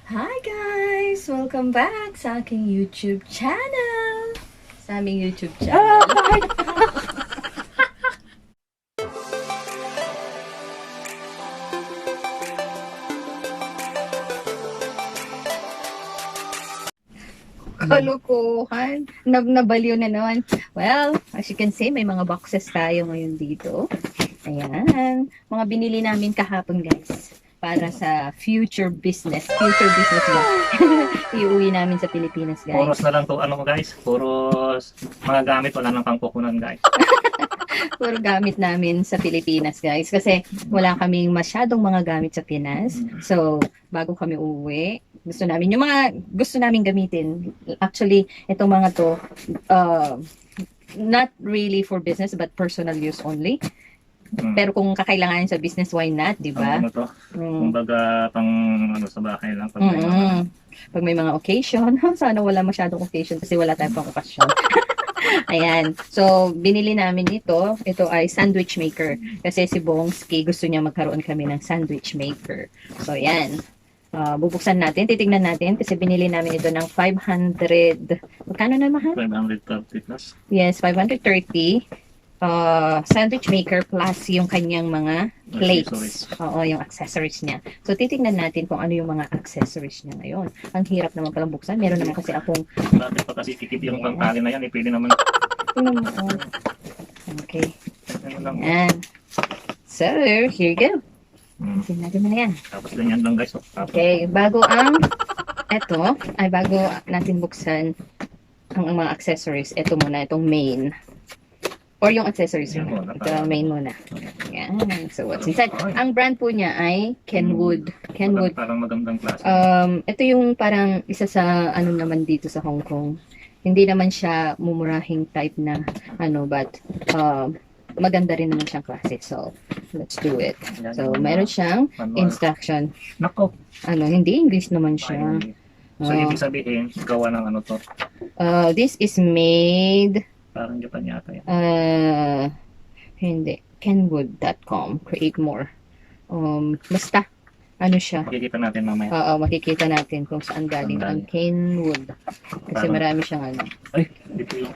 Hi guys! Welcome back sa aking YouTube channel! Sa aming YouTube channel. Kalukuhan. Nabaliw na naman. Well, as you can see, may mga boxes tayo ngayon dito. Ayan. Mga binili namin kahapon guys. Para sa future business. Future business ba? Iuwi namin sa Pilipinas guys. Puros na lang to ano mo guys, puros mga gamit, wala nang pangkukunan guys. Puro gamit namin sa Pilipinas, guys. Kasi wala kaming masyadong mga gamit sa Pinas. So, bago kami uuwi, gusto namin, yung mga gusto namin gamitin, actually, itong mga to, not really for business, but personal use only. Pero kung kakailanganin sa business, why not, di ba? Ano to? Kumbaga pang ano sa bahay lang. Pag may Pag may mga occasion, sana wala masyadong occasion kasi wala tayong pang okasyon. Ayan. So, binili namin ito. Ito ay sandwich maker. Kasi si Bongski gusto niya magkaroon kami ng sandwich maker. So, ayan. Bubuksan natin. Titignan natin. Kasi binili namin ito ng 500. Magkano na mahal? 530 plus. Yes, 530. Sandwich maker plus yung kanyang mga plates. Oo, yung accessories niya. So, titignan natin kung ano yung mga accessories niya ngayon. Ang hirap naman palang buksan. Meron naman kasi akong... Bakit pa kasi kikip yung pangkali na yan, pwede naman. Tingnan mo. Okay. Ano lang. Ayan. So, here you go. Natin mo na yan. Tapos ganyan lang guys. Okay, bago natin buksan ang mga accessories, ito muna, itong main. Or yung accessories muna. Ito, main muna. Yan. So, what's inside? Ang brand po niya ay Kenwood. Kenwood. Parang magandang klase. Ito yung parang isa sa ano naman dito sa Hong Kong. Hindi naman siya mumurahing type na ano, but maganda rin naman siyang klase. So, let's do it. So, meron siyang instruction. Nako. Ano, hindi English naman siya. So, ibig sabihin, gawa ng ano to? This is made... Parang Japan yata yan. Hindi. Kenwood.com. Create more. Basta, ano siya? Makikita natin mamaya. Oo, makikita natin kung saan galing ang Kenwood. Kasi marami siyang ano. Ay, dito yung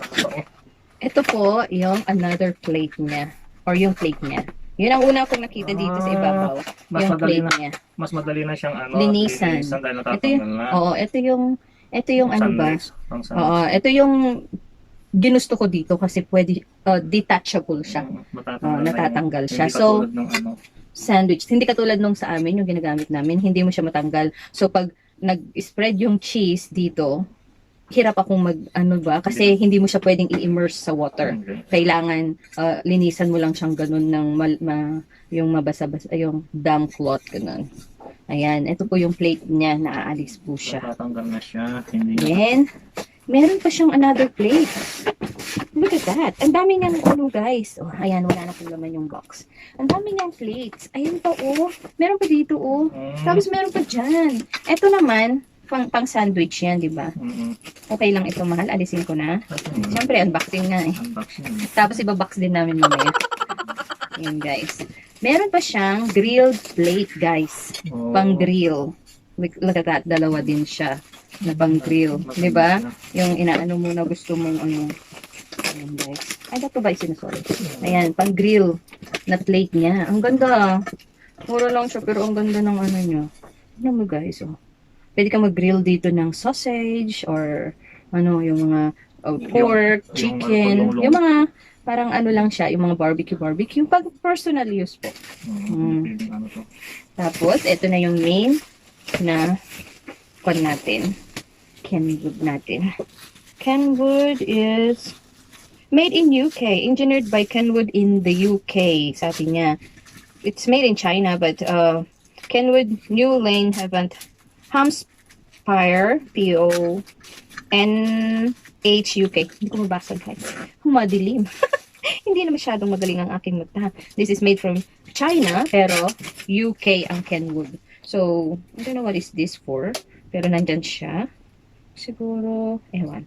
Ito po, yung another plate niya. Or yung plate niya. Yun ang una kong nakita dito sa ibabaw. Yung plate niya. Mas madali na siyang ano. Linisan. Dahil Ito yung, oo, ito yung ano ba? Oo, ito yung ginusto ko dito kasi pwede detachable siya. Natatanggal siya. So, sandwich. Hindi katulad nung sa amin, yung ginagamit namin, hindi mo siya matanggal. So, pag nag-spread yung cheese dito, hirap akong kasi hindi mo siya pwedeng i-immerse sa water. Kailangan linisan mo lang siyang ganun ng yung mabasa-basa, yung damp cloth, ganun. Ayan, ito po yung plate niya, naaalis po siya. Natatanggal na siya. Then, meron pa siyang another plate. Look at that. Ang dami niyang guys. Oh, ayan, wala na pong laman yung box. Ang dami niyang plates. Ayan pa, oh. Meron pa dito, oh. Tapos meron pa dyan. Ito naman, pang sandwich yan, di ba? Okay lang ito, mahal. Alisin ko na. Siyempre, unboxing nga eh. Tapos ibabox din namin mamaya. Ayan, guys. Meron pa siyang grilled plate, guys. Pang grill. Look at that. Dalawa din siya na pang grill. Di ba? Yung inaano mo na gusto mong ano. Ayan, guys. Ay, dato ba isinusolid? Ayan, pang grill na plate niya. Ang ganda. Mura lang siya, pero ang ganda ng ano niya. Ano mo, guys, oh. Pwede ka mag-grill dito ng sausage or ano, yung mga pork, chicken. Yung mga parang ano lang siya, yung mga barbecue. Pag personal use po. Tapos, ito na yung main na kwan natin. Kenwood natin. Kenwood is made in UK. Engineered by Kenwood in the UK. Sabi niya. It's made in China, but Kenwood, New Lane, Hampshire, P-O-N-H-U-K. Hindi ko mabasa, guys. Madilim. Hindi na masyadong magaling ang aking mata. This is made from China, pero UK ang Kenwood. So, I don't know what is this for. Pero nandyan siya. Siguro, ewan.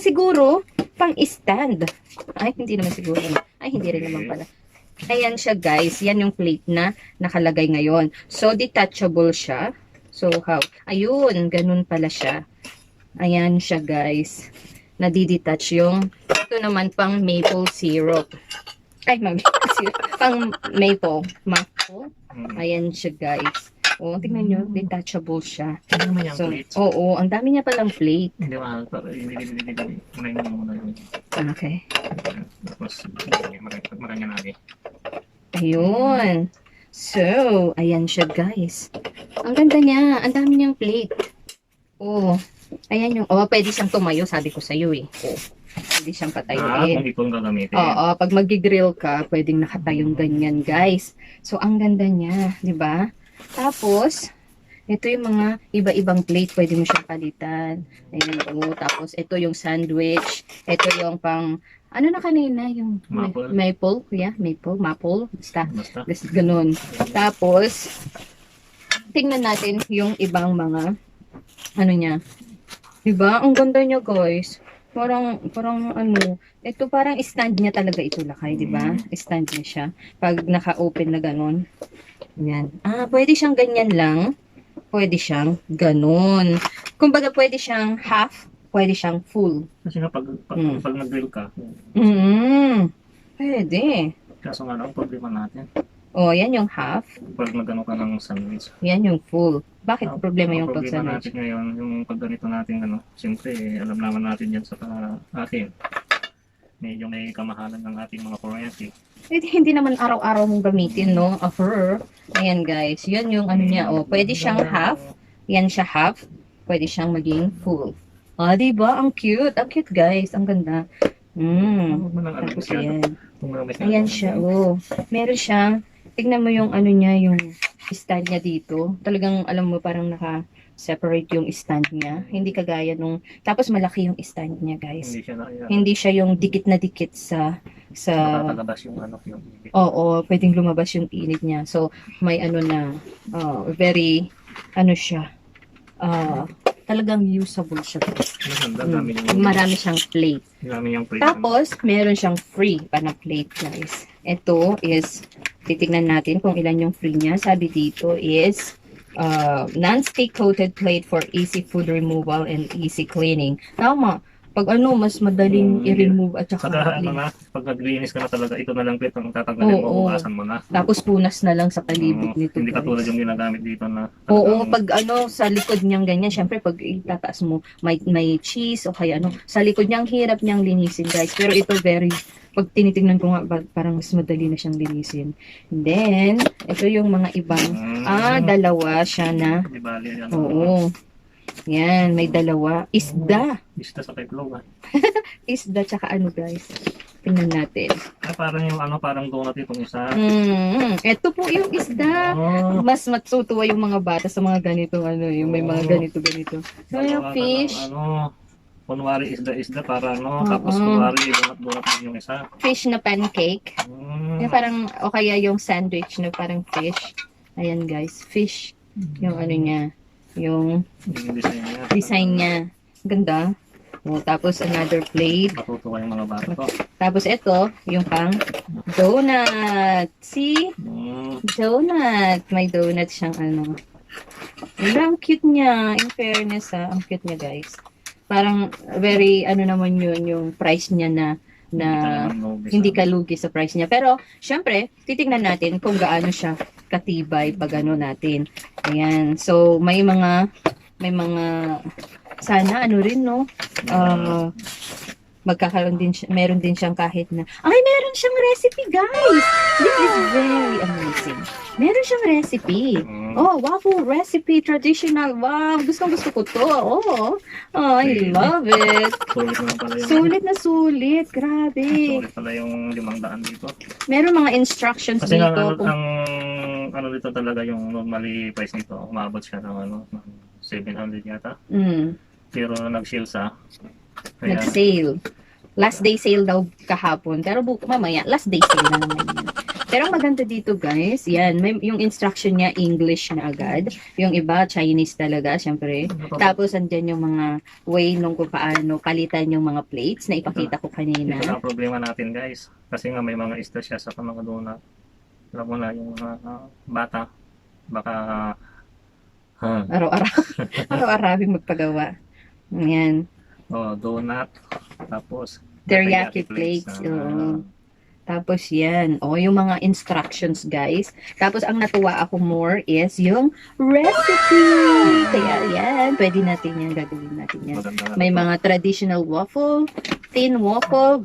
Siguro, pang-stand. Ay, hindi naman siguro. Ay, hindi rin naman pala. Ayan siya, guys. Yan yung plate na nakalagay ngayon. So, detachable siya. So, how? Ayun, ganun pala siya. Ayan siya, guys. Nadidetach yung, ito naman pang maple syrup. Ay, maple syrup. Pang maple. Maple. Ayan siya, guys. O, tingnan nyo, detachable siya. Ano naman yung So, plates? oo, ang dami niya palang plate. Hindi mahal. Hindi. Unahin mo muna yun. Okay. Tapos, makanya natin. Ayun. So, ayan siya, guys. Ang ganda niya. Ang dami niyang plate. Oh, ayan yung, oh, pwede siyang tumayo, sabi ko sa iyo eh. Oh, pwede siyang patayuin. Kung itong gagamitin. Oo, pag mag-grill ka, pwedeng nakatayong ganyan, guys. So, ang ganda niya, di ba? Tapos, ito yung mga iba-ibang plate, pwede mo siyang palitan. Ayan, oh. Tapos, ito yung sandwich. Ito yung pang, ano na kanina, yung maple, yeah, maple, basta ganun. Tapos, tingnan natin yung ibang mga, ano niya. Diba? Ang ganda niya, guys. Parang ano, ito parang stand niya talaga ito lakay, diba? Stand niya siya. Pag naka-open na ganun. Yan. Pwede siyang ganyan lang. Pwede siyang ganun. Kumbaga, pwede siyang half, pwede siyang full. Kasi nga pag nag-grill ka. Pwede. Kaso nga ang problema natin. Oh, yan yung half. Pag nagano ka ng sandwich. Yan yung full. Bakit problema yung pag problema sandwich? natin ngayon, yung pag ganito natin, siyempre, alam naman natin yan sa atin. Medyo may kamahalan ng ating mga kuryente. Hindi naman araw-araw mong gamitin, no? Offer. Ayan, guys. Yan yung ano niya, oh. Pwede siyang half. Yan siya half. Pwede siyang maging full. Diba? Ang cute. Ang cute, guys. Ang ganda. Tapos yan. Ayan siya, oh. Meron siyang, tignan mo yung ano niya, yung stand niya dito. Talagang, alam mo, parang naka-separate yung stand niya. Hindi kagaya nung, tapos malaki yung stand niya, guys. Hindi siya yung dikit na dikit sa matatalabas yung ano, yung init. Oo, pwedeng lumabas yung init niya. So, may ano na, very, ano siya, talagang usable siya. Marami siyang plate. Tapos, meron siyang free pa na plate, guys. Ito is, titignan natin kung ilan yung free niya. Sabi dito is, non-stick coated plate for easy food removal and easy cleaning. Tama. Pag ano, mas madaling i-remove at saka pag naglinis ka na talaga, ito na lang plate ang tatanggalin mo, hugasan mo na. Tapos punas na lang sa palibot nito. Hindi katulad yung ginagamit dito na. Oo, pag ano, sa likod niyang ganyan, syempre pag itataas mo, may cheese o kaya ano, sa likod niyang hirap niyang linisin, guys. Pero ito pag tinitingnan ko nga, parang mas madali na siyang linisin. And then, ito yung mga ibang, dalawa siya na. Oo. Yan, may dalawa. Isda. Isda sa kaitlog. Isda tsaka ano, guys. Tingnan natin. Parang yung ano, parang donut itong isa. Ito po yung isda. Mas matutuwa yung mga bata sa mga ganitong ano, yung may mga ganito. So, yung fish. Kunwari isda para tapos kunwari donut din yung isa. Fish na pancake. Yung parang, o kaya yung sandwich na parang fish. Ayan, guys. Fish. Yung ano niya. Yung design niya. Ganda. Tapos another plate. Matutuwa yung mga bata ko. Tapos ito, yung pang donut. See? Donut. May donut siyang ano. Ang cute niya. In fairness, ang cute niya, guys. Parang very, ano naman yun, yung price niya na hindi ka lugi sa price niya. Pero, syempre, titingnan natin kung gaano siya katibay pag ano natin. Ayan. So, may mga, sana ano rin, no? Magkakaroon din siya, meron din siyang kahit na, meron siyang recipe, guys! This is very amazing. Meron siyang recipe. Waffle recipe, traditional. Wow, gusto ko to. I love it. Sulit na sulit. Grabe. Sulit pala yung 500 dito. Meron mga instructions kasi dito. Kasi ang ano dito talaga yung normally price nito, umabot siya ng 700 yata. Pero nag-sale sa nag-sale. Last day sale daw kahapon. Pero mamaya, last day sale na naman yan. Pero ang maganda dito, guys, yan, yung instruction niya, English na agad. Yung iba, Chinese talaga, syempre. Tapos, andyan yung mga way nung kung paano palitan yung mga plates na ipakita ko kanina. Ito ang problema natin, guys. Kasi nga may mga isda siya sa mga donut. Alam mo na, yung mga bata, baka Ha. Araw-araw. Araw-arawing magpagawa. Ayan. Oh, donut. Tapos, Teriyaki plates. Oo. Tapos yan. O, yung mga instructions, guys. Tapos, ang natuwa ako more is yung recipe. Kaya yan. Pwede natin yan. Gagawin natin yan. May mga traditional waffle, thin waffle,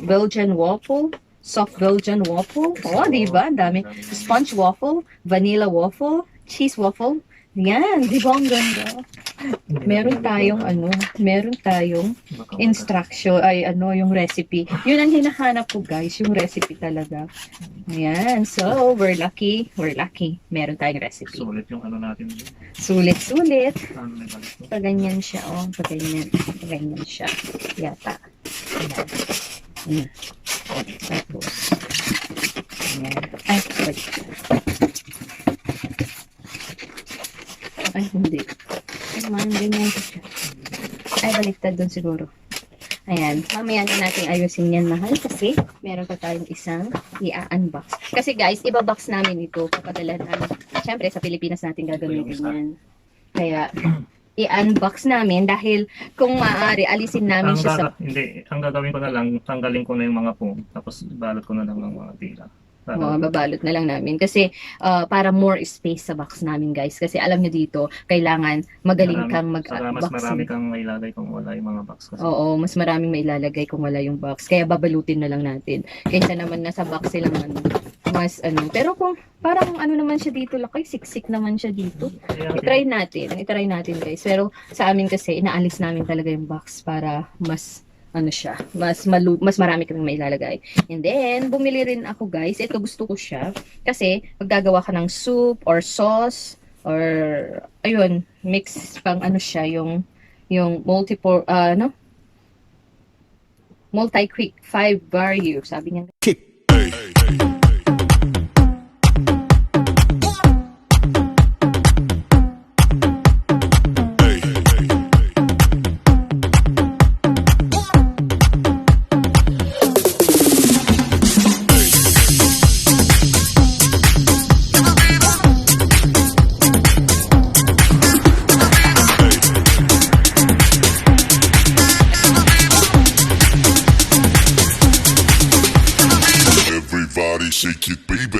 Belgian waffle, soft Belgian waffle. O, diba? Ang dami. Sponge waffle, vanilla waffle, cheese waffle. Yan, di ba ang ganda? Meron tayong instruction, yung recipe. Yun ang hinahanap ko, guys, yung recipe talaga. Ayan, so, we're lucky. Meron tayong recipe. Sulit yung ano natin. Sulit. Ano may balik to? Paganyan siya, Paganyan siya. Yata. Ayan. Tapos, ayan. Ay, sorry. Ay, hindi. Ganyan siya. Ay, baliktad doon siguro. Ayan. Mamaya na natin ayusin yan, mahal. Kasi, meron pa tayong isang i-unbox. Kasi guys, ibabox namin ito. Papadala namin. Siyempre, sa Pilipinas natin gagamitin yan. Kaya, i-unbox namin dahil kung maaari, alisin namin siya sa... Hindi. Ang gagawin ko na lang, tanggalin ko na yung mga foam. Tapos, balot ko na lang ng mga tira. Babalot na lang namin. Kasi, para more space sa box namin, guys. Kasi alam nyo dito, kailangan magaling kang mag-box. Mas marami kang mailalagay kung wala yung mga box. Kasi. Oo, mas maraming mailalagay kung wala yung box. Kaya babalutin na lang natin. Kaysa naman nasa box silang mas Pero kung parang naman siya dito, lakay, siksik naman siya dito. I-try natin, guys. Pero sa amin kasi, inaalis namin talaga yung box para mas mas marami kaming mailalagay. And then, bumili rin ako, guys. Ito, gusto ko siya. Kasi, maggagawa ka ng soup or sauce or, ayun, mix pang siya, yung multi-quick 5 value, sabi niya. Everybody shake it, baby.